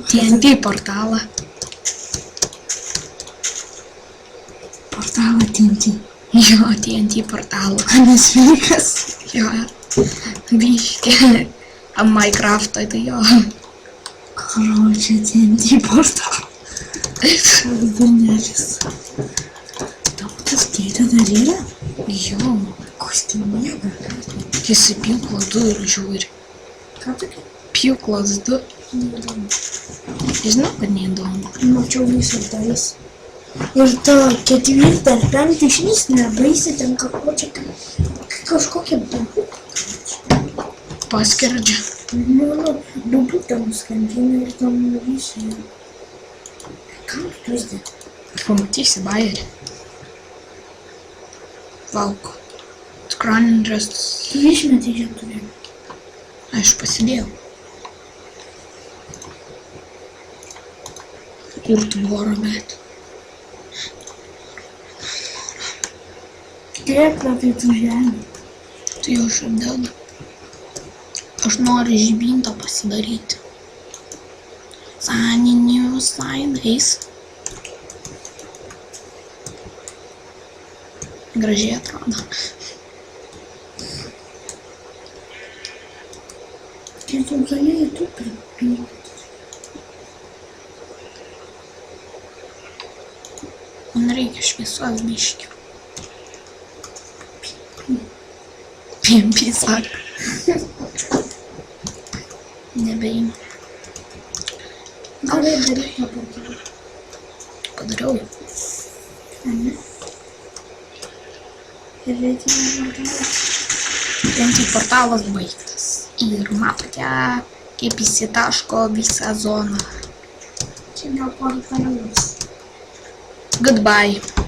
TNT portalą. Portalą TNT. Jo, TNT portalą. Nesveikas. Jo, biškė. Minecraft'o, tai jo. Короче, TNT portalą. Durnelis. Tau tas keitė dar yra? Jo. Koks tai miega? Jis į pjūklą 2 ir žiūri. Ką tokia? Pjūklas 2. Neįdomu. Žinau, kad neįdomu. Mačiau visą dalis. Ir ta ketvirta ar penktą išvis nebaisi, ten kažkokia dubu. Paskerdžia. Mano dubu tam skandina ir tam visą. Kam tu įsdė? Pamatysi bajerį. Valko. Skrandžas. Tu išmetė žiūrėjau. Aš pasidėjau. Kur tvorą met? Tiek apie tų žemę. Tai jau šadeda. Aš noriu žibintą pasidaryti. Saninius laidais. Gražiai atrodo. Kai tu galėjai tu pripildyti. Man reikia šviesos biškių. PMP sako. Nebeima. Gerai daryk tą portalą. Padariau jau. Ane? Ir reikia portalą. TNT portalas baigtas. Ir matote, kaip įsitaško visą zoną. Čia gal portalas. Goodbye.